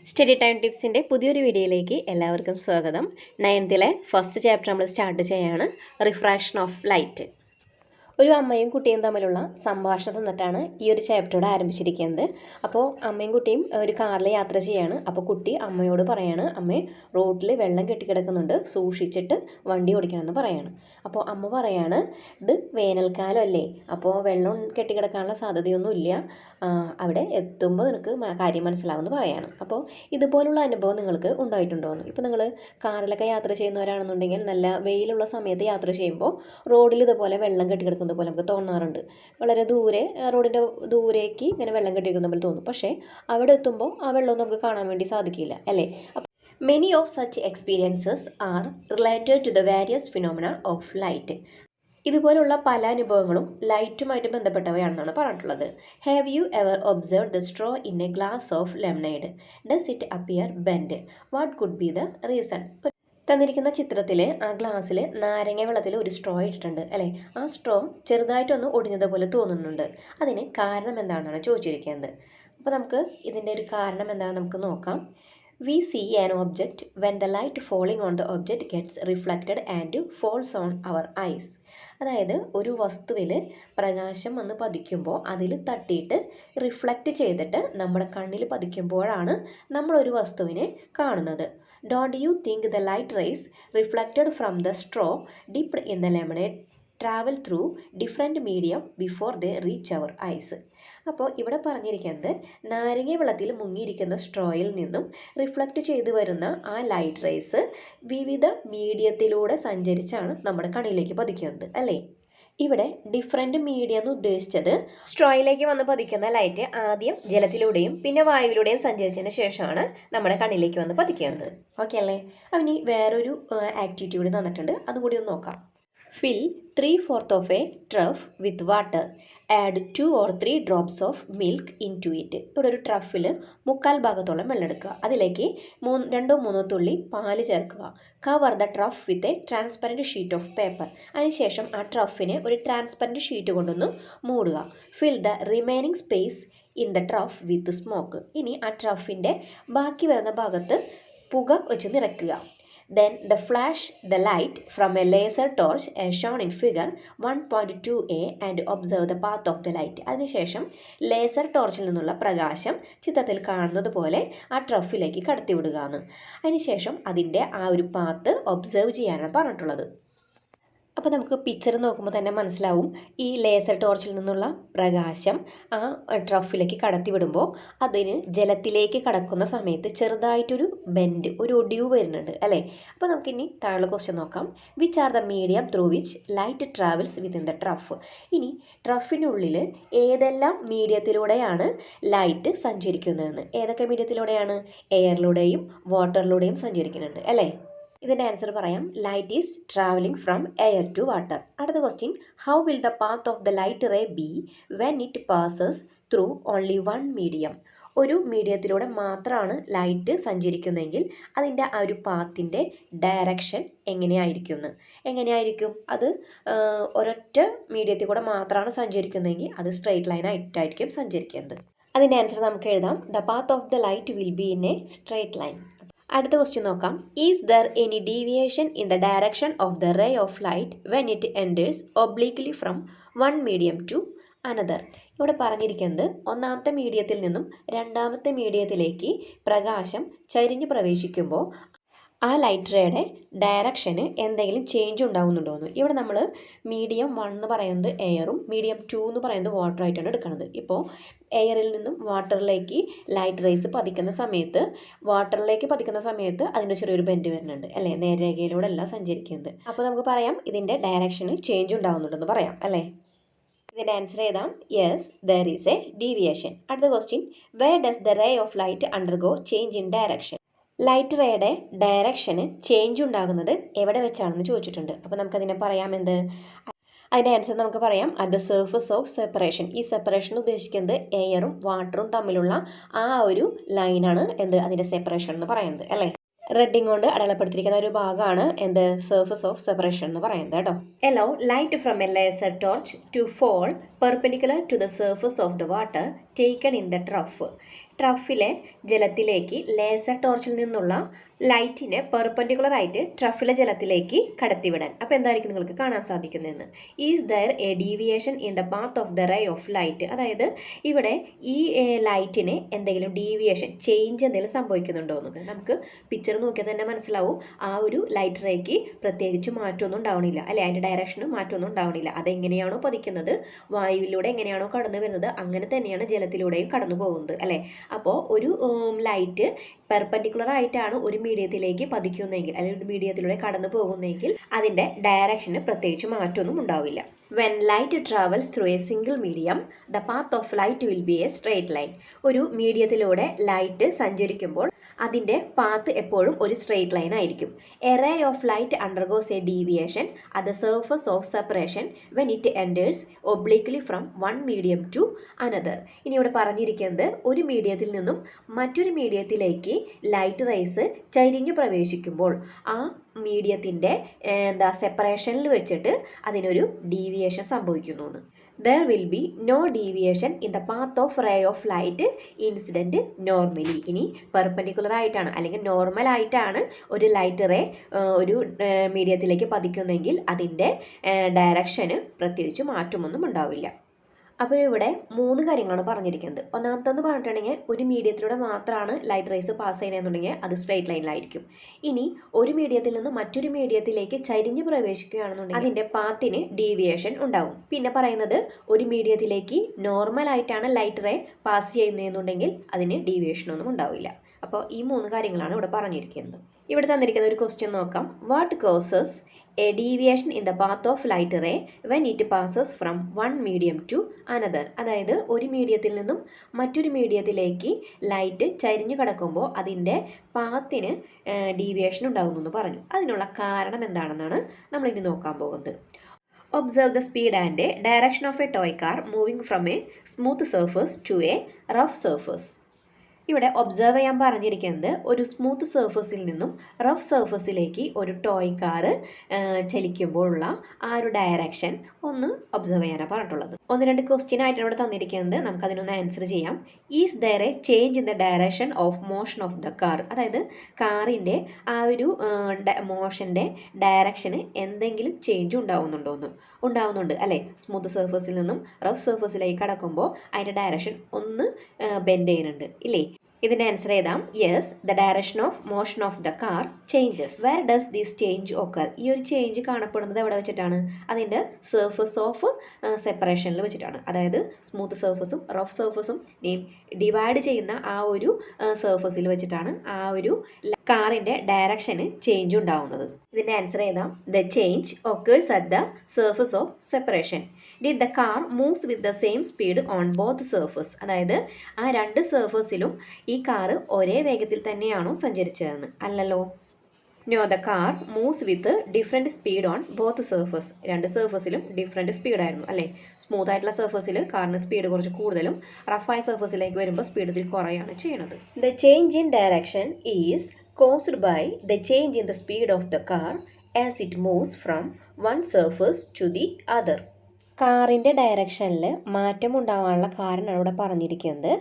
Study time ടിപ്സിൻ്റെ പുതിയൊരു വീഡിയോയിലേക്ക് എല്ലാവർക്കും സ്വാഗതം. 9th ഫസ്റ്റ് ചാപ്റ്റർ നമ്മൾ സ്റ്റാർട്ട് ചെയ്യാണ്, റിഫ്രാക്ഷൻ ഓഫ് ലൈറ്റ്. ഒരു അമ്മയും കുട്ടിയും തമ്മിലുള്ള സംഭാഷണം തന്നിട്ടാണ് ഈ ഒരു ചാപ്റ്ററോട് ആരംഭിച്ചിരിക്കുന്നത്. അപ്പോൾ അമ്മയും കുട്ടിയും ഒരു കാറിൽ യാത്ര ചെയ്യാണ്. അപ്പോൾ കുട്ടി അമ്മയോട് പറയാണ്, അമ്മേ റോഡിൽ വെള്ളം കെട്ടിക്കിടക്കുന്നുണ്ട്, സൂക്ഷിച്ചിട്ട് വണ്ടി ഓടിക്കണമെന്ന് പറയാണ്. അപ്പോൾ അമ്മ പറയാണ്, ഇത് വേനൽക്കാലം അല്ലേ, അപ്പോൾ വെള്ളം കെട്ടിക്കിടക്കാനുള്ള സാധ്യതയൊന്നുമില്ല, അവിടെ എത്തുമ്പോൾ നിനക്ക് കാര്യം മനസ്സിലാവുമെന്ന് പറയാണ്. അപ്പോൾ ഇതുപോലുള്ള അനുഭവം നിങ്ങൾക്ക് ഉണ്ടായിട്ടുണ്ടോയെന്ന്. ഇപ്പോൾ നിങ്ങൾ കാറിലൊക്കെ യാത്ര ചെയ്യുന്നവരാണെന്നുണ്ടെങ്കിൽ നല്ല വെയിലുള്ള സമയത്ത് യാത്ര ചെയ്യുമ്പോൾ റോഡിൽ ഇതുപോലെ വെള്ളം കെട്ടിക്കിടക്കുന്നത് പോലെ നമുക്ക് തോന്നാറുണ്ട്. വളരെ ദൂരെ റോഡിൻ്റെ ദൂരേക്ക് ഇങ്ങനെ വെള്ളം കെട്ടിക്കിടക്കുന്ന പോലെ തോന്നും. പക്ഷേ അവിടെ എത്തുമ്പോൾ ആ വെള്ളം നമുക്ക് കാണാൻ വേണ്ടി സാധിക്കില്ല അല്ലേ. Many of such experiences are related to the various phenomena of light. ഇതുപോലുള്ള പല അനുഭവങ്ങളും ലൈറ്റുമായിട്ട് ബന്ധപ്പെട്ടവയാണെന്നാണ് പറഞ്ഞിട്ടുള്ളത്. Have you ever observe the straw in a glass of lemonade? Does it appear bend? What could be the reason? തന്നിരിക്കുന്ന ചിത്രത്തിൽ ആ ഗ്ലാസ്സിൽ നാരങ്ങ വെള്ളത്തിൽ ഒരു സ്ട്രോ ഇട്ടിട്ടുണ്ട് അല്ലേ. ആ സ്ട്രോ ചെറുതായിട്ടൊന്ന് ഒടിഞ്ഞതുപോലെ തോന്നുന്നുണ്ട്. അതിന് കാരണം എന്താണെന്നാണ് ചോദിച്ചിരിക്കുന്നത്. അപ്പോൾ നമുക്ക് ഇതിൻ്റെ ഒരു കാരണം എന്താണെന്ന് നമുക്ക് നോക്കാം. We see an object when the light falling on the object gets reflected and falls on our eyes. അതായത് ഒരു വസ്തുവിൽ പ്രകാശം വന്ന് പതിക്കുമ്പോൾ അതിൽ തട്ടിയിട്ട് റിഫ്ലക്റ്റ് ചെയ്തിട്ട് നമ്മുടെ കണ്ണിൽ പതിക്കുമ്പോഴാണ് നമ്മളൊരു വസ്തുവിനെ കാണുന്നത്. Don't you think the light rays reflected from the straw dipped in the lemonade travel through different medium before they reach our eyes? അപ്പോൾ ഇവിടെ പറഞ്ഞിരിക്കുന്നത് നാരങ്ങ വെള്ളത്തിൽ മുങ്ങിയിരിക്കുന്ന സ്ട്രോയിൽ നിന്നും റിഫ്ലക്റ്റ് ചെയ്തു വരുന്ന ആ ലൈറ്റ് റേസ് വിവിധ മീഡിയത്തിലൂടെ സഞ്ചരിച്ചാണ് നമ്മുടെ കണ്ണിലേക്ക് പതിക്കുന്നത് അല്ലേ. ഇവിടെ ഡിഫറെൻറ്റ് മീഡിയം എന്ന് ഉദ്ദേശിച്ചത് സ്ട്രോയിലേക്ക് വന്ന് പതിക്കുന്ന ലൈറ്റ് ആദ്യം ജലത്തിലൂടെയും പിന്നെ വായുവിലൂടെയും സഞ്ചരിച്ചതിന് ശേഷമാണ് നമ്മുടെ കണ്ണിലേക്ക് വന്ന് പതിക്കുന്നത്. ഓക്കെ അല്ലേ. അവന് വേറൊരു ആക്ടിവിറ്റി കൂടി തന്നിട്ടുണ്ട്, അതുകൂടി ഒന്ന് നോക്കാം. Fill 3/4 of a trough with water. Add 2 or 3 drops of milk into it. ഇവിടെ ഒരു ട്രഫിൽ 3/4 ഭാഗത്തോളം വെള്ളം എടുക്കുക, അതിലേക്ക് 2-3 തുള്ളി പാല് ചേർക്കുക. Cover the trough with a transparent sheet of paper. അതിനുശേഷം ആ ട്രഫിനെ ഒരു ട്രാൻസ്പെറൻറ്റ് ഷീറ്റ് കൊണ്ടൊന്ന് മൂടുക. Fill the remaining space in the trough with smoke. ഇനി ആ ട്രഫിൻ്റെ ബാക്കി വരുന്ന ഭാഗത്ത് പുക വെച്ച് നിറയ്ക്കുക. Then flash the light from a laser torch as shown in figure 1.2a and observe the path of the light. അതിനുശേഷം ലേസർ ടോർച്ചിൽ നിന്നുള്ള പ്രകാശം ചിത്രത്തിൽ കാണുന്നത് പോലെ ആ ട്രഫിലേക്ക് കടത്തിവിടുകയാണ്. അതിനുശേഷം അതിൻ്റെ ആ ഒരു പാത്ത് ഒബ്സർവ് ചെയ്യാനാണ് പറഞ്ഞിട്ടുള്ളത്. അപ്പോൾ നമുക്ക് പിക്ചർ നോക്കുമ്പോൾ തന്നെ മനസ്സിലാവും, ഈ ലേസർ ടോർച്ചിൽ നിന്നുള്ള പ്രകാശം ആ ട്രഫിലേക്ക് കടത്തിവിടുമ്പോൾ അതിന് ജലത്തിലേക്ക് കടക്കുന്ന സമയത്ത് ചെറുതായിട്ടൊരു ബെൻഡ്, ഒരു ഒടിവ് വരുന്നുണ്ട് അല്ലേ. അപ്പോൾ നമുക്കിനി താഴെ ക്വസ്റ്റ്യൻ നോക്കാം. Which are the medium through which light travels within the trough? ഇനി ട്രഫിനുള്ളിൽ ഏതെല്ലാം മീഡിയത്തിലൂടെയാണ് ലൈറ്റ് സഞ്ചരിക്കുന്നതെന്ന്. ഏതൊക്കെ മീഡിയത്തിലൂടെയാണ്? എയറിലൂടെയും വാട്ടറിലൂടെയും സഞ്ചരിക്കുന്നുണ്ട് അല്ലേ. ഇതിൻ്റെ ആൻസർ പറയാം. Light is travelling from air to water. അടുത്ത question, how will the path of the light ray be when it passes through only one medium? ഒരു മീഡിയത്തിലൂടെ മാത്രമാണ് ലൈറ്റ് സഞ്ചരിക്കുന്നതെങ്കിൽ അതിൻ്റെ ആ ഒരു പാത്തിൻ്റെ ഡയറക്ഷൻ എങ്ങനെയായിരിക്കും? അത് ഒരൊറ്റ മീഡിയത്തിൽ കൂടെ മാത്രമാണ് സഞ്ചരിക്കുന്നതെങ്കിൽ അത് സ്ട്രെയിറ്റ് ലൈൻ ആയിട്ടായിരിക്കും സഞ്ചരിക്കുന്നത്. അതിൻ്റെ ആൻസർ നമുക്ക് എഴുതാം. The path of the light will be in a straight line. അടുത്ത ക്വസ്റ്റ്യൻ നോക്കാം. Is there any deviation in the direction of the ray of light when it enters obliquely from one medium to another? ഇവിടെ പറഞ്ഞിരിക്കുന്നത് ഒന്നാമത്തെ മീഡിയത്തിൽ നിന്നും രണ്ടാമത്തെ മീഡിയത്തിലേക്ക് പ്രകാശം ചരിഞ്ഞ് പ്രവേശിക്കുമ്പോൾ ആ ലൈറ്റ് റേയുടെ ഡയറക്ഷന് എന്തെങ്കിലും ചേഞ്ച് ഉണ്ടാകുന്നുണ്ടോയെന്ന്. ഇവിടെ നമ്മൾ മീഡിയം 1 എന്ന് പറയുന്നത് എയറും മീഡിയം 2 എന്ന് പറയുന്നത് വാട്ടറായിട്ടാണ് എടുക്കുന്നത്. ഇപ്പോൾ എയറിൽ നിന്നും വാട്ടറിലേക്ക് ലൈറ്റ് റേസ് പതിക്കുന്ന സമയത്ത് അതിൻ്റെ ചെറിയൊരു ബെൻഡ് വരുന്നുണ്ട് അല്ലേ. നേർരേഖയിലൂടെ അല്ല സഞ്ചരിക്കുന്നത്. അപ്പോൾ നമുക്ക് പറയാം ഇതിൻ്റെ ഡയറക്ഷന് ചേഞ്ച് ഉണ്ടാകുന്നുണ്ടെന്ന് പറയാം അല്ലേ. ഇതിൻ്റെ ആൻസർ ഏതാ? Yes, there is a deviation. അടുത്ത question, where does the ray of light undergo change in direction? Light റേയുടെ ഡയറക്ഷന് ചേഞ്ച് ഉണ്ടാകുന്നത് എവിടെ വെച്ചാണെന്ന് ചോദിച്ചിട്ടുണ്ട്. അപ്പോൾ നമുക്കതിനെ പറയാം എന്ത്? അതിൻ്റെ ആൻസർ നമുക്ക് പറയാം at the surface of separation. ഈ സെപ്പറേഷൻ ഉദ്ദേശിക്കുന്നത് എയറും വാട്ടറും തമ്മിലുള്ള ആ ഒരു ലൈനാണ് അതിൻ്റെ സെപ്പറേഷൻ എന്ന് പറയുന്നത് അല്ലേ. റെഡിങ് കൊണ്ട് അടയാളപ്പെടുത്തിയിരിക്കുന്ന ഒരു ഭാഗമാണ് സർഫസ് ഓഫ് സെപ്പറേഷൻ എന്ന് പറയുന്നത് കേട്ടോ. Allow light from a laser torch to fall perpendicular to the surface of the water taken in the trough. ട്രഫിലെ ജലത്തിലേക്ക് ലേസർ ടോർച്ചിൽ നിന്നുള്ള ലൈറ്റിനെ പെർപെൻഡിക്കുലർ ആയിട്ട് ട്രഫിലെ ജലത്തിലേക്ക് കടത്തിവിടാൻ. അപ്പോൾ എന്തായിരിക്കും നിങ്ങൾക്ക് കാണാൻ സാധിക്കുന്നതെന്ന്. Is there a deviation in the path of the ray of light. അതായത് ഇവിടെ ഈ ലൈറ്റിന് എന്തെങ്കിലും ഡീവിയേഷൻ, ചേഞ്ച് എന്തെങ്കിലും സംഭവിക്കുന്നുണ്ടോ എന്ന് നമുക്ക് പിക്ചർ നോക്കിയാൽ തന്നെ മനസ്സിലാവും. ആ ഒരു ലൈറ്റ് റേക്ക് പ്രത്യേകിച്ച് മാറ്റമൊന്നും ഉണ്ടാവണില്ല, അല്ലെ? അതിൻ്റെ ഡയറക്ഷന് മാറ്റമൊന്നും ഉണ്ടാവണില്ല. അതെങ്ങനെയാണോ പതിക്കുന്നത്, വായുവിലൂടെ എങ്ങനെയാണോ കടന്നു വരുന്നത്, അങ്ങനെ തന്നെയാണ് ജലത്തിലൂടെയും കടന്നു പോകുന്നത്, അല്ലേ? അപ്പോൾ ഒരു ലൈറ്റ് പെർപെൻഡിക്കുലർ ആയിട്ടാണ് ഒരു മീഡിയത്തിലേക്ക് പതിക്കുന്നതെങ്കിൽ, അല്ലെങ്കിൽ ഒരു മീഡിയത്തിലൂടെ കടന്നു പോകുന്നതെങ്കിൽ അതിൻ്റെ ഡയറക്ഷന് പ്രത്യേകിച്ച് മാറ്റമൊന്നും ഉണ്ടാവില്ല. When light travels through a single medium, the path of light will be a straight line. ഒരു മീഡിയത്തിലൂടെ ലൈറ്റ് സഞ്ചരിക്കുമ്പോൾ അതിൻ്റെ പാത്ത് എപ്പോഴും ഒരു സ്ട്രെയിറ്റ് ലൈൻ ആയിരിക്കും. A ray of light undergoes a deviation at the surface of separation when it enters obliquely from one medium to another. ഇനി ഇവിടെ പറഞ്ഞിരിക്കുന്നത് ഒരു മീഡിയത്തിൽ നിന്നും മറ്റൊരു മീഡിയത്തിലേക്ക് ലൈറ്റ് റേസ് ചരിഞ്ഞു പ്രവേശിക്കുമ്പോൾ ആ മീഡിയത്തിൻ്റെ സെപ്പറേഷനിൽ വെച്ചിട്ട് അതിനൊരു ഡീവിയേഷൻ സംഭവിക്കുന്നു എന്ന്. There will be no deviation in the path of ray of light incident normally. ഇനി പെർപെൻഡിക്കുലർ ആയിട്ടാണ് അല്ലെങ്കിൽ നോർമൽ ആയിട്ടാണ് ഒരു ലൈറ്റ് റേ ഒരു മീഡിയത്തിലേക്ക് പതിക്കുന്നെങ്കിൽ അതിൻ്റെ ഡയറക്ഷന് പ്രത്യേകിച്ച് മാറ്റമൊന്നും ഉണ്ടാവില്ല. അപ്പോൾ ഇവിടെ 3 കാര്യങ്ങളാണ് പറഞ്ഞിരിക്കുന്നത്. ഒന്നാമത്തെന്ന് പറഞ്ഞിട്ടുണ്ടെങ്കിൽ ഒരു മീഡിയത്തിലൂടെ മാത്രമാണ് ലൈറ്റ് റേസ് പാസ് ചെയ്യണമെന്നുണ്ടെങ്കിൽ അത് സ്ട്രെയിറ്റ് ലൈനിലായിരിക്കും. ഇനി ഒരു മീഡിയത്തിൽ നിന്ന് മറ്റൊരു മീഡിയത്തിലേക്ക് ചരിഞ്ഞ് പ്രവേശിക്കുകയാണെന്നുണ്ടെങ്കിൽ അതിൻ്റെ പാത്തിന് ഡീവിയേഷൻ ഉണ്ടാവും. പിന്നെ പറയുന്നത് ഒരു മീഡിയത്തിലേക്ക് നോർമൽ ആയിട്ടാണ് ലൈറ്റ് റേ പാസ് ചെയ്യുന്നതെന്നുണ്ടെങ്കിൽ അതിന് ഡീവിയേഷനൊന്നും ഉണ്ടാവില്ല. അപ്പോൾ ഈ 3 കാര്യങ്ങളാണ് ഇവിടെ പറഞ്ഞിരിക്കുന്നത്. ഇവിടെ തന്നിരിക്കുന്ന ഒരു ക്വസ്റ്റ്യൻ നോക്കാം. What causes a deviation in the path of light ray when it passes from one medium to another. അതായത് ഒരു മീഡിയത്തിൽ നിന്നും മറ്റൊരു മീഡിയത്തിലേക്ക് ലൈറ്റ് ചരിഞ്ഞു കിടക്കുമ്പോൾ അതിൻ്റെ പാത്തിന് ഡീവിയേഷൻ ഉണ്ടാകുന്നു എന്ന് പറഞ്ഞു. അതിനുള്ള കാരണം എന്താണെന്നാണ് നമ്മളിനി നോക്കാൻ പോകുന്നത്. Observe the speed and direction of a toy car moving from a smooth surface to a rough surface. ഇവിടെ ഒബ്സർവ് ചെയ്യാൻ പറഞ്ഞിരിക്കുന്നത് ഒരു സ്മൂത്ത് സർഫസിൽ നിന്നും റഫ് സർഫസിലേക്ക് ഒരു ടോയ് കാറ് ചലിക്കുമ്പോഴുള്ള ആ ഒരു ഡയറക്ഷൻ ഒന്ന് ഒബ്സർവ് ചെയ്യാനാണ് പറഞ്ഞിട്ടുള്ളത്. 1-2 ക്വസ്റ്റ്യൻ ആയിട്ടാണ് ഇവിടെ തന്നിരിക്കുന്നത്. നമുക്കതിനൊന്ന് ആൻസർ ചെയ്യാം. Is there a change in the direction of motion of the car. അതായത് കാറിൻ്റെ ആ ഒരു മോഷൻ്റെ ഡയറക്ഷന് എന്തെങ്കിലും ചേഞ്ച് ഉണ്ടാവുന്നുണ്ട് അല്ലേ? സ്മൂത്ത് സർഫസിൽ നിന്നും റഫ് സർഫസിലേക്ക് കടക്കുമ്പോൾ അതിൻ്റെ ഡയറക്ഷൻ ഒന്ന് ബെൻഡ് ചെയ്യുന്നുണ്ട് ഇല്ലേ? ഇതിൻ്റെ ആൻസർ എഴുതാം. Yes, the direction of motion of the car changes. Where does this change occur? ഈ ഒരു ചേഞ്ച് കാണപ്പെടുന്നത് എവിടെ വെച്ചിട്ടാണ്? അതിൻ്റെ സർഫസ് ഓഫ് സെപ്പറേഷനിൽ വെച്ചിട്ടാണ്. അതായത് സ്മൂത്ത് സർഫസും റഫ് സർഫസും ഡിവൈഡ് ചെയ്യുന്ന ആ ഒരു സർഫസിൽ വെച്ചിട്ടാണ് ആ ഒരു കാറിൻ്റെ ഡയറക്ഷന് ചേഞ്ച് ഉണ്ടാവുന്നത്. ഇതിൻ്റെ ആൻസർ എഴുതാം. The change occurs at the surface of separation. Did the car moves with the same speed on both surface. അതായത് ആ 2 സർഫസിലും ഈ കാറ് ഒരേ വേഗത്തിൽ തന്നെയാണോ സഞ്ചരിച്ചതെന്ന്? അല്ലല്ലോ. No, the car moves with different speed on both surface. 2 സർഫസിലും ഡിഫറെൻറ്റ് സ്പീഡായിരുന്നു അല്ലേ? സ്മൂത്ത് ആയിട്ടുള്ള സർഫസിൽ കാറിന് സ്പീഡ് കുറച്ച് കൂടുതലും, റഫായ സർഫസിലേക്ക് വരുമ്പോൾ സ്പീഡ് ഇതിൽ കുറയാണ് ചെയ്യുന്നത്. The change in direction is caused by the change in the speed of the car as it moves from one surface to the other. കാറിൻ്റെ ഡയറക്ഷനിൽ മാറ്റം ഉണ്ടാകാനുള്ള കാരണമാണ് ഇവിടെ പറഞ്ഞിരിക്കുന്നത്.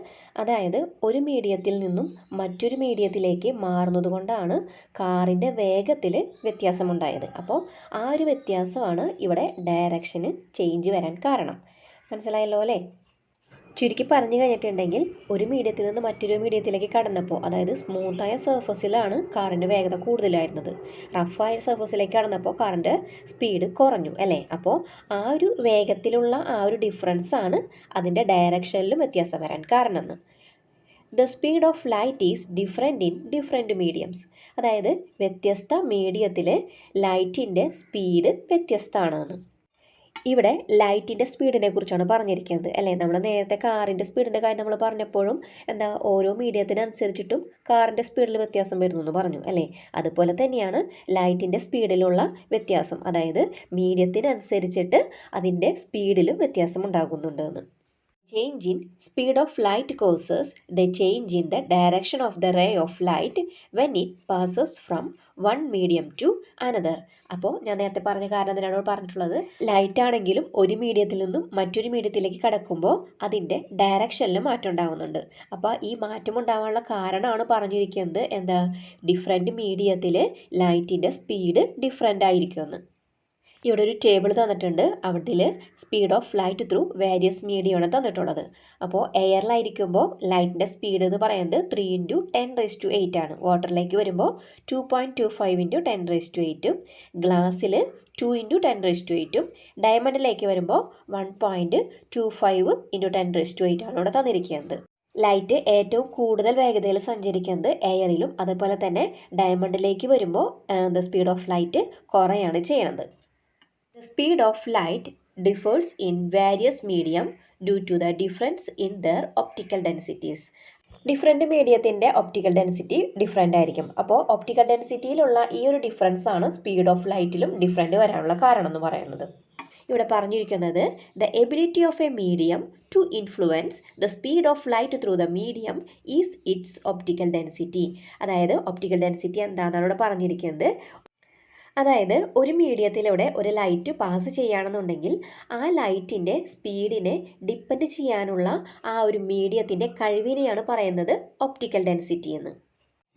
അതായത് ഒരു മീഡിയത്തിൽ നിന്നും മറ്റൊരു മീഡിയത്തിലേക്ക് മാറുന്നത് കൊണ്ടാണ് കാറിൻ്റെ വേഗത്തിൽ വ്യത്യാസമുണ്ടായത്. അപ്പോൾ ആ ഒരു വ്യത്യാസമാണ് ഇവിടെ ഡയറക്ഷന് ചേഞ്ച് വരാൻ കാരണം. മനസ്സിലായല്ലോ അല്ലേ? ചുരുക്കി പറഞ്ഞു കഴിഞ്ഞിട്ടുണ്ടെങ്കിൽ ഒരു മീഡിയത്തിൽ നിന്ന് മറ്റൊരു മീഡിയത്തിലേക്ക് കടന്നപ്പോൾ, അതായത് സ്മൂത്തായ സർഫസിലാണ് കാറിൻ്റെ വേഗത കൂടുതലായിരുന്നത്, റഫായ സർഫസിലേക്ക് കടന്നപ്പോൾ കാറിൻ്റെ സ്പീഡ് കുറഞ്ഞു അല്ലേ? അപ്പോൾ ആ ഒരു വേഗത്തിലുള്ള ആ ഒരു ഡിഫറൻസ് ആണ് അതിൻ്റെ ഡയറക്ഷനിലും വ്യത്യാസം വരാൻ കാരണമെന്ന്. The speed of light is different in different mediums. അതായത് വ്യത്യസ്ത മീഡിയത്തിൽ ലൈറ്റിൻ്റെ സ്പീഡ് വ്യത്യസ്തമാണെന്ന്. ഇവിടെ ലൈറ്റിൻ്റെ സ്പീഡിനെ കുറിച്ചാണ് പറഞ്ഞിരിക്കുന്നത് അല്ലേ? നമ്മൾ നേരത്തെ കാറിൻ്റെ സ്പീഡിൻ്റെ കാര്യം നമ്മൾ പറഞ്ഞപ്പോഴും ഓരോ മീഡിയത്തിനനുസരിച്ചിട്ടും കാറിൻ്റെ സ്പീഡിൽ വ്യത്യാസം വരുന്നു എന്ന് പറഞ്ഞു അല്ലേ? അതുപോലെ തന്നെയാണ് ലൈറ്റിൻ്റെ സ്പീഡിലുള്ള വ്യത്യാസം. അതായത് മീഡിയത്തിനനുസരിച്ചിട്ട് അതിൻ്റെ സ്പീഡിലും വ്യത്യാസം ഉണ്ടാകുന്നുണ്ടെന്ന്. Change in speed of light causes the change in the direction of the ray of light when it passes from one medium to another. അപ്പോൾ ഞാൻ നേരത്തെ പറഞ്ഞ കാരണം എന്തിനാണ് പറഞ്ഞിട്ടുള്ളത്, ലൈറ്റ് ആണെങ്കിലും ഒരു മീഡിയത്തിൽ നിന്നും മറ്റൊരു മീഡിയത്തിലേക്ക് കടക്കുമ്പോൾ അതിൻ്റെ ഡയറക്ഷനിൽ മാറ്റം ഉണ്ടാകുന്നുണ്ട്. അപ്പോൾ ഈ മാറ്റം ഉണ്ടാകാനുള്ള കാരണമാണ് പറഞ്ഞിരിക്കുന്നത് എന്താ, ഡിഫറെൻറ്റ് മീഡിയത്തിൽ ലൈറ്റിൻ്റെ സ്പീഡ് ഡിഫറെൻ്റ് ആയിരിക്കുമെന്ന്. ഇവിടെ ഒരു ടേബിൾ തന്നിട്ടുണ്ട്, അതിൽ speed of light through various മീഡിയമാണ് തന്നിട്ടുള്ളത്. അപ്പോൾ എയറിലായിരിക്കുമ്പോൾ ലൈറ്റിൻ്റെ സ്പീഡ് എന്ന് പറയുന്നത് 3 × 10⁸ ആണ്. വാട്ടറിലേക്ക് വരുമ്പോൾ 2.25 × 10⁸, ഗ്ലാസ്സിൽ 2 × 10⁸, ഡയമണ്ടിലേക്ക് വരുമ്പോൾ 1.25 × 10⁸ ആണ് ഇവിടെ തന്നിരിക്കുന്നത്. ലൈറ്റ് ഏറ്റവും കൂടുതൽ വേഗതയിൽ സഞ്ചരിക്കുന്നത് എയറിലും അതുപോലെ തന്നെ ഡയമണ്ടിലേക്ക് വരുമ്പോൾ സ്പീഡ് ഓഫ് ലൈറ്റ് കുറയാണ് ചെയ്യുന്നത്. The speed of light differs in various medium due to the difference in their optical densities. Different മീഡിയത്തിൻ്റെ ഒപ്റ്റിക്കൽ ഡെൻസിറ്റി ഡിഫറെൻ്റ് ആയിരിക്കും. അപ്പോൾ ഒപ്റ്റിക്കൽ ഡെൻസിറ്റിയിലുള്ള ഈ ഒരു ഡിഫറൻസ് ആണ് സ്പീഡ് ഓഫ് ലൈറ്റിലും ഡിഫറെൻ്റ് വരാനുള്ള കാരണം എന്ന് പറയുന്നത്. ഇവിടെ പറഞ്ഞിരിക്കുന്നത് the ability of a medium to influence the speed of light through the medium is its optical density. അതായത് ഒപ്റ്റിക്കൽ ഡെൻസിറ്റി എന്താണെന്നാണ് ഇവിടെ പറഞ്ഞിരിക്കുന്നത്. അതായത് ഒരു മീഡിയത്തിലൂടെ ഒരു ലൈറ്റ് പാസ് ചെയ്യുകയാണെന്നുണ്ടെങ്കിൽ ആ ലൈറ്റിൻ്റെ സ്പീഡിനെ ഡിപ്പെൻഡ് ചെയ്യാനുള്ള ആ ഒരു മീഡിയത്തിൻ്റെ കഴിവിനെയാണ് പറയുന്നത് ഒപ്റ്റിക്കൽ ഡെൻസിറ്റി എന്ന്.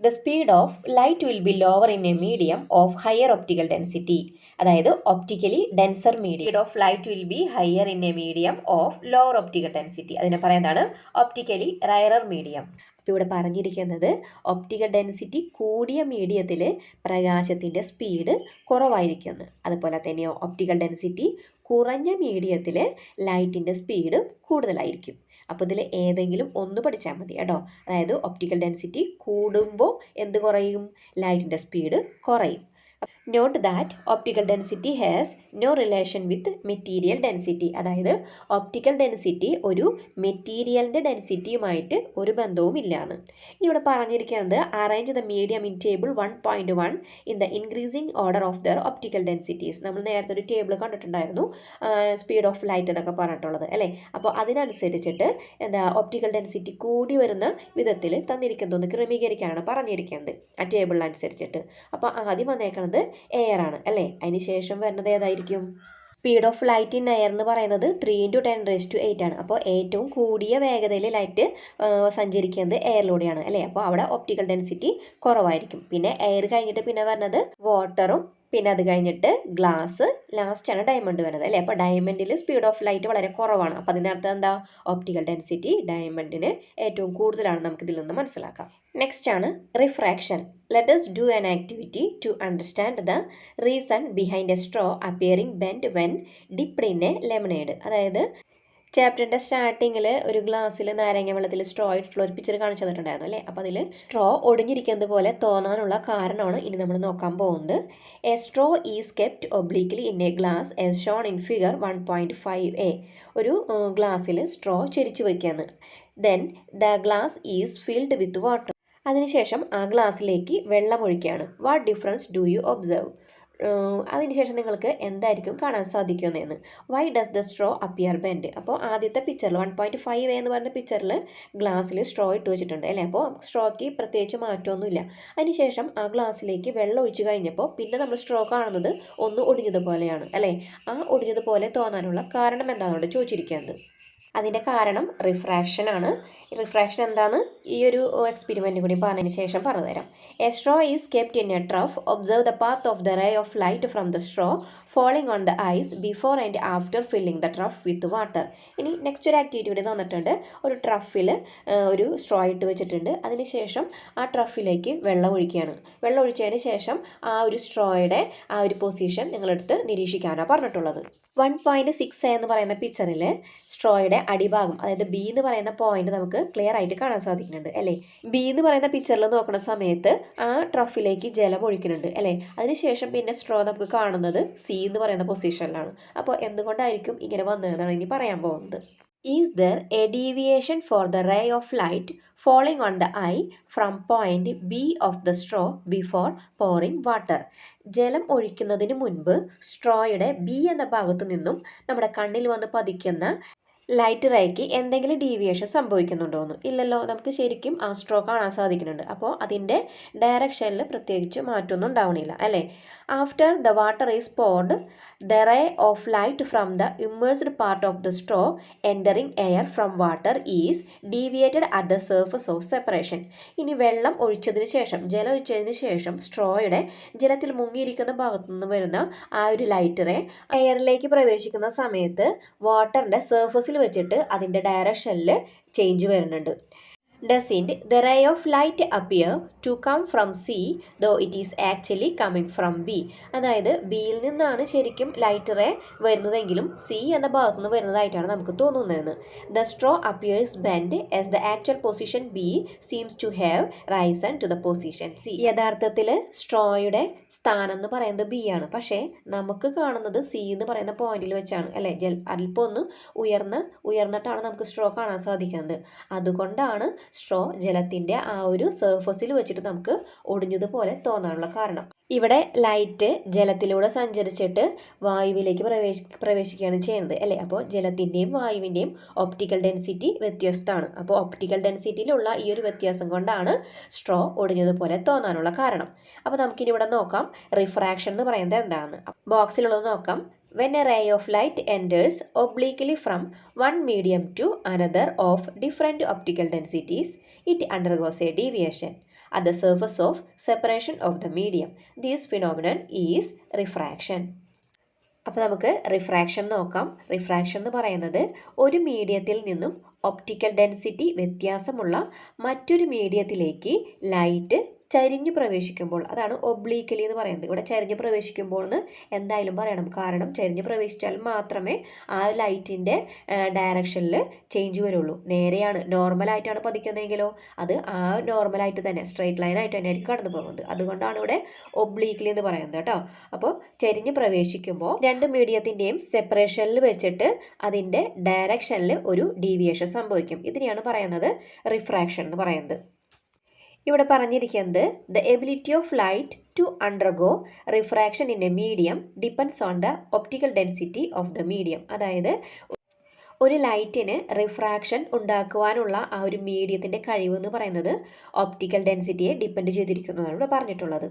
The speed of light will be lower in a medium of higher optical density. അതായത് optically denser medium of light will be higher in a medium of lower optical density. അതിനെ പറയുന്നതാണ് optically rarer medium. അപ്പോൾ ഇവിടെ പറഞ്ഞിരിക്കുന്നത് optical density കൂടിയ മീഡിയത്തിൽ പ്രകാശത്തിൻ്റെ speed കുറവായിരിക്കുമെന്ന്. അതുപോലെ തന്നെ ഒപ്റ്റിക്കൽ ഡെൻസിറ്റി കുറഞ്ഞ മീഡിയത്തിൽ ലൈറ്റിൻ്റെ സ്പീഡ് കൂടുതലായിരിക്കും. അപ്പോൾ ഇതിൽ ഏതെങ്കിലും ഒന്ന് പഠിച്ചാൽ മതി കേട്ടോ. അതായത് ഒപ്റ്റിക്കൽ ഡെൻസിറ്റി കൂടുമ്പോൾ എന്ത് കുറയും, ലൈറ്റിൻ്റെ സ്പീഡ് കുറയും. Note that optical density has no relation with material density. അതായത് ഒപ്റ്റിക്കൽ ഡെൻസിറ്റി ഒരു മെറ്റീരിയലിൻ്റെ ഡെൻസിറ്റിയുമായിട്ട് ഒരു ബന്ധവും ഇല്ലാന്ന്. ഇനി ഇവിടെ പറഞ്ഞിരിക്കുന്നത് arrange the medium in table 1.1 in the increasing order of their optical densities. നമ്മൾ നേരത്തെ ഒരു ടേബിൾ കണ്ടിട്ടുണ്ടായിരുന്നു, സ്പീഡ് ഓഫ് ലൈറ്റ് എന്നൊക്കെ പറഞ്ഞിട്ടുള്ളത് അല്ലേ. അപ്പോൾ അതിനനുസരിച്ചിട്ട് ഒപ്റ്റിക്കൽ ഡെൻസിറ്റി കൂടി വരുന്ന വിധത്തിൽ തന്നിരിക്കുന്നതൊന്ന് ക്രമീകരിക്കാനാണ് പറഞ്ഞിരിക്കുന്നത് ആ ടേബിളിനനുസരിച്ചിട്ട്. അപ്പോൾ ആദ്യം വന്നേക്കുന്നത് എയർ ആണ് അല്ലേ. അതിന് ശേഷം വരുന്നത് ഏതായിരിക്കും, speed of light in air എന്ന് പറയുന്നത് 3 × 10⁸ ആണ്. അപ്പോൾ ഏറ്റവും കൂടിയ വേഗതയിൽ ലൈറ്റ് സഞ്ചരിക്കുന്നത് എയറിലൂടെയാണ് അല്ലേ. അപ്പോൾ അവിടെ ഒപ്റ്റിക്കൽ ഡെൻസിറ്റി കുറവായിരിക്കും. പിന്നെ എയർ കഴിഞ്ഞിട്ട് പിന്നെ വരുന്നത് വാട്ടറും, പിന്നെ അത് കഴിഞ്ഞിട്ട് ഗ്ലാസ്, ലാസ്റ്റാണ് ഡയമണ്ട് വരുന്നത് അല്ലേ. അപ്പോൾ ഡയമണ്ടിൽ സ്പീഡ് ഓഫ് ലൈറ്റ് വളരെ കുറവാണ്. അപ്പോൾ അതിനർത്ഥം എന്താ, ഒപ്റ്റിക്കൽ ഡെൻസിറ്റി ഡയമണ്ടിന് ഏറ്റവും കൂടുതലാണ്. നമുക്കിതിൽ നിന്ന് മനസ്സിലാക്കാം. നെക്സ്റ്റ് ആണ് refraction. Let us do an activity to understand the reason behind a straw appearing bent when dipped in a lemonade. അതായത് ചാപ്റ്ററിൻ്റെ സ്റ്റാർട്ടിങ്ങിൽ ഒരു ഗ്ലാസ്സിൽ നാരങ്ങ വെള്ളത്തിൽ സ്ട്രോ ഇട്ടുള്ള ഒരു പിക്ചർ കാണിച്ചു തന്നിട്ടുണ്ടായിരുന്നു അല്ലേ. അപ്പോൾ അതിൽ സ്ട്രോ ഒടിഞ്ഞിരിക്കുന്നത് പോലെ തോന്നാനുള്ള കാരണമാണ് ഇനി നമ്മൾ നോക്കാൻ പോകുന്നത്. A straw is kept obliquely in a glass as shown in figure 1.5a. ഒരു ഗ്ലാസ്സിൽ സ്ട്രോ ചെരിച്ചു വയ്ക്കുകയാണ്. Then the glass is filled with water. അതിനുശേഷം ആ ഗ്ലാസ്സിലേക്ക് വെള്ളം ഒഴിക്കുകയാണ്. What difference do you observe? അതിനുശേഷം നിങ്ങൾക്ക് എന്തായിരിക്കും കാണാൻ സാധിക്കുന്നതെന്ന്. Why does the straw appear bend? അപ്പോൾ ആദ്യത്തെ പിക്ചറിൽ 1.5a എന്ന് പറയുന്ന പിക്ചറിൽ ഗ്ലാസ്സിൽ സ്ട്രോ ഇട്ട് വെച്ചിട്ടുണ്ട് അല്ലേ. അപ്പോൾ സ്ട്രോയ്ക്ക് പ്രത്യേകിച്ച് മാറ്റമൊന്നുമില്ല. അതിനുശേഷം ആ ഗ്ലാസ്സിലേക്ക് വെള്ളം ഒഴിച്ച് കഴിഞ്ഞപ്പോൾ പിന്നെ നമ്മൾ സ്ട്രോ കാണുന്നത് ഒന്ന് ഒടിഞ്ഞതുപോലെയാണ് അല്ലേ. ആ ഒടിഞ്ഞതുപോലെ തോന്നാനുള്ള കാരണം എന്താണെന്നോട് ചോദിച്ചിരിക്കുന്നത്. അതിൻ്റെ കാരണം റിഫ്രാക്ഷൻ ആണ്. റിഫ്രാക്ഷൻ എന്താണെന്ന് ഈ ഒരു എക്സ്പെരിമെൻറ്റ് കൂടി പറഞ്ഞതിന് ശേഷം പറഞ്ഞുതരാം. A straw is kept in a trough. Observe the path of the ray of light from the straw falling on the eyes before and after filling the trough with water. ഇനി next ഒരു activity കൂടി തന്നിട്ടുണ്ട്. ഒരു truffle ഒരു straw ഇട്ട് വെച്ചിട്ടുണ്ട്. അതിനുശേഷം ആ ട്രഫിലേക്ക് വെള്ളം ഒഴിക്കുകയാണ്. വെള്ളം ഒഴിച്ചതിന് ശേഷം ആ ഒരു സ്ട്രോയുടെ ആ ഒരു പൊസിഷൻ നിങ്ങളെടുത്ത് നിരീക്ഷിക്കാനാണ് പറഞ്ഞിട്ടുള്ളത്. 1.6a എന്ന് പറയുന്ന പിക്ചറിൽ സ്ട്രോയുടെ അടിഭാഗം, അതായത് ബി എന്ന് പറയുന്ന പോയിന്റ് നമുക്ക് ക്ലിയർ ആയിട്ട് കാണാൻ സാധിക്കുന്നുണ്ട് അല്ലേ. ബി എന്ന് പറയുന്ന പിക്ചറിൽ നോക്കുന്ന സമയത്ത് ആ ട്രഫിലേക്ക് ജലം ഒഴിക്കുന്നുണ്ട് അല്ലേ. അതിനുശേഷം പിന്നെ സ്ട്രോ നമുക്ക് കാണുന്നത് സി എന്ന് പറയുന്ന പൊസിഷനിലാണ്. അപ്പോൾ എന്തുകൊണ്ടായിരിക്കും ഇങ്ങനെ വന്നതെന്നാണ് ഇനി പറയാൻ പോകുന്നത്. Is there a deviation for the ray of light falling on the eye from point B of the straw before pouring water? ജലം ഒഴിക്കുന്നതിന് മുൻപ് സ്ട്രോയുടെ ബി എന്ന ഭാഗത്തു നിന്നും നമ്മുടെ കണ്ണിൽ വന്ന് പതിക്കുന്ന ലൈറ്റ് റേക്ക് എന്തെങ്കിലും ഡീവിയേഷൻ സംഭവിക്കുന്നുണ്ടോ എന്ന് ഇല്ലല്ലോ, നമുക്ക് ശരിക്കും ആ സ്ട്രോ കാണാൻ സാധിക്കുന്നുണ്ട്. അപ്പോൾ അതിൻ്റെ ഡയറക്ഷനിൽ പ്രത്യേകിച്ച് മാറ്റമൊന്നും ഉണ്ടാവണില്ല അല്ലേ. After the water is poured, the ray of light from the immersed part of the straw entering air from water is deviated at the surface of separation. ഇനി വെള്ളം ഒഴിച്ചതിന് ശേഷം, ജലം ഒഴിച്ചതിന് ശേഷം സ്ട്രോയുടെ ജലത്തിൽ മുങ്ങിയിരിക്കുന്ന ഭാഗത്തു നിന്ന് വരുന്ന ആ ഒരു ലൈറ്റ് റേ എയറിലേക്ക് പ്രവേശിക്കുന്ന സമയത്ത് വാട്ടറിൻ്റെ സർഫസിൽ വെച്ചിട്ട് അതിൻ്റെ ഡയറക്ഷനിൽ ചേഞ്ച് വരുന്നുണ്ട്. Doesn't the ray of light appear to come from C though it is actually coming from B? അതായത് ബിയിൽ നിന്നാണ് ശരിക്കും ലൈറ്റ് റേ വരുന്നതെങ്കിലും സി എന്ന ഭാഗത്തു നിന്ന് വരുന്നതായിട്ടാണ് നമുക്ക് തോന്നുന്നതെന്ന്. The straw appears bent as the actual position B seems to have risen to the position C. യഥാർത്ഥത്തിൽ സ്ട്രോയുടെ സ്ഥാനം എന്ന് പറയുന്നത് ബി ആണ്, പക്ഷേ നമുക്ക് കാണുന്നത് സി എന്ന് പറയുന്ന പോയിന്റിൽ വെച്ചാണ് അല്ലേ. അല്പം ഒന്ന് ഉയർന്നിട്ടാണ് നമുക്ക് സ്ട്രോ കാണാൻ സാധിക്കുന്നത്. അതുകൊണ്ടാണ് സ്ട്രോ ജലത്തിൻ്റെ ആ ഒരു സർഫസിൽ വെച്ചിട്ട് നമുക്ക് ഒടിഞ്ഞതുപോലെ തോന്നാനുള്ള കാരണം. ഇവിടെ ലൈറ്റ് ജലത്തിലൂടെ സഞ്ചരിച്ചിട്ട് വായുവിലേക്ക് പ്രവേശിക്കുകയാണ് ചെയ്യുന്നത് അല്ലേ. അപ്പോൾ ജലത്തിൻ്റെയും വായുവിൻ്റെയും ഒപ്റ്റിക്കൽ ഡെൻസിറ്റി വ്യത്യസ്തമാണ്. അപ്പോൾ ഒപ്റ്റിക്കൽ ഡെൻസിറ്റിയിലുള്ള ഈ ഒരു വ്യത്യാസം കൊണ്ടാണ് സ്ട്രോ ഒടിഞ്ഞതുപോലെ തോന്നാനുള്ള കാരണം. അപ്പോൾ നമുക്കിനി ഇവിടെ നോക്കാം റിഫ്രാക്ഷൻ എന്ന് പറയുന്നത് എന്താണെന്ന്. ബോക്സിലുള്ളത് നോക്കാം. When a ray of light enters obliquely from one medium to another of different optical densities, it undergoes a deviation at the surface of separation of the medium. This phenomenon is refraction. അപ്പോൾ നമുക്ക് refraction നോക്കാം. Refraction എന്ന് പറയുന്നത് ഒരു മീഡിയത്തിൽ നിന്നും optical density വ്യത്യാസമുള്ള മറ്റൊരു മീഡിയത്തിലേക്ക് ലൈറ്റ് ചരിഞ്ഞു പ്രവേശിക്കുമ്പോൾ, അതാണ് ഒബ്ലീക്കലി എന്ന് പറയുന്നത്. ഇവിടെ ചരിഞ്ഞു പ്രവേശിക്കുമ്പോൾ എന്ന് എന്തായാലും പറയണം, കാരണം ചരിഞ്ഞു പ്രവേശിച്ചാൽ മാത്രമേ ആ ലൈറ്റിൻ്റെ ഡയറക്ഷനിൽ ചേഞ്ച് വരുള്ളൂ. നേരെയാണ് നോർമലായിട്ടാണ് പതിക്കുന്നതെങ്കിലോ അത് ആ നോർമലായിട്ട് തന്നെ സ്ട്രെയിറ്റ് ലൈനായിട്ട് തന്നെ ആയിരിക്കും കടന്നു പോകുന്നത്. അതുകൊണ്ടാണ് ഇവിടെ ഒബ്ലീക്കലി എന്ന് പറയുന്നത് കേട്ടോ. അപ്പോൾ ചരിഞ്ഞു പ്രവേശിക്കുമ്പോൾ രണ്ട് മീഡിയത്തിൻ്റെയും സെപ്പറേഷനിൽ വെച്ചിട്ട് അതിൻ്റെ ഡയറക്ഷനിൽ ഒരു ഡീവിയേഷൻ സംഭവിക്കും. ഇതിനെയാണ് പറയുന്നത് റിഫ്രാക്ഷൻ എന്ന് പറയുന്നത്. ഇവിടെ പറഞ്ഞിരിക്കുന്നത് the ability of light to undergo refraction in a medium depends on the optical density of the medium. അതായത് ഒരു ലൈറ്റിന് റിഫ്രാക്ഷൻ ഉണ്ടാക്കുവാനുള്ള ആ ഒരു മീഡിയത്തിൻ്റെ കഴിവ് എന്ന് പറയുന്നത് ഒപ്റ്റിക്കൽ ഡെൻസിറ്റിയെ ഡിപ്പെൻഡ് ചെയ്തിരിക്കുന്നതാണ് ഇവിടെ പറഞ്ഞിട്ടുള്ളത്.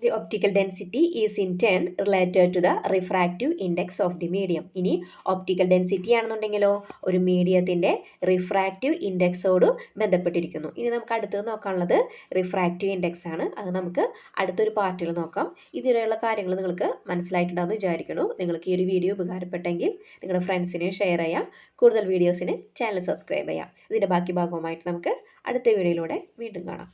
The optical density is in turn related to the refractive index of the medium. ഇനി ഒപ്റ്റിക്കൽ ഡെൻസിറ്റി ആണെന്നുണ്ടെങ്കിലോ ഒരു മീഡിയത്തിൻ്റെ റിഫ്രാക്റ്റീവ് ഇൻഡെക്സോട് ബന്ധപ്പെട്ടിരിക്കുന്നു. ഇനി നമുക്ക് അടുത്തത് നോക്കാനുള്ളത് റിഫ്രാക്റ്റീവ് ഇൻഡെക്സ് ആണ്. അത് നമുക്ക് അടുത്തൊരു പാർട്ടിൽ നോക്കാം. ഇതിലുള്ള കാര്യങ്ങൾ നിങ്ങൾക്ക് മനസ്സിലായിട്ടുണ്ടാകുമെന്ന് വിചാരിക്കുന്നു. നിങ്ങൾക്ക് ഈ ഒരു വീഡിയോ ഉപകാരപ്പെട്ടെങ്കിൽ നിങ്ങളുടെ ഫ്രണ്ട്സിനെ ഷെയർ ചെയ്യാം. കൂടുതൽ വീഡിയോസിന് ചാനൽ സബ്സ്ക്രൈബ് ചെയ്യാം. ഇതിൻ്റെ ബാക്കി ഭാഗവുമായിട്ട് നമുക്ക് അടുത്ത വീഡിയോയിലൂടെ വീണ്ടും കാണാം.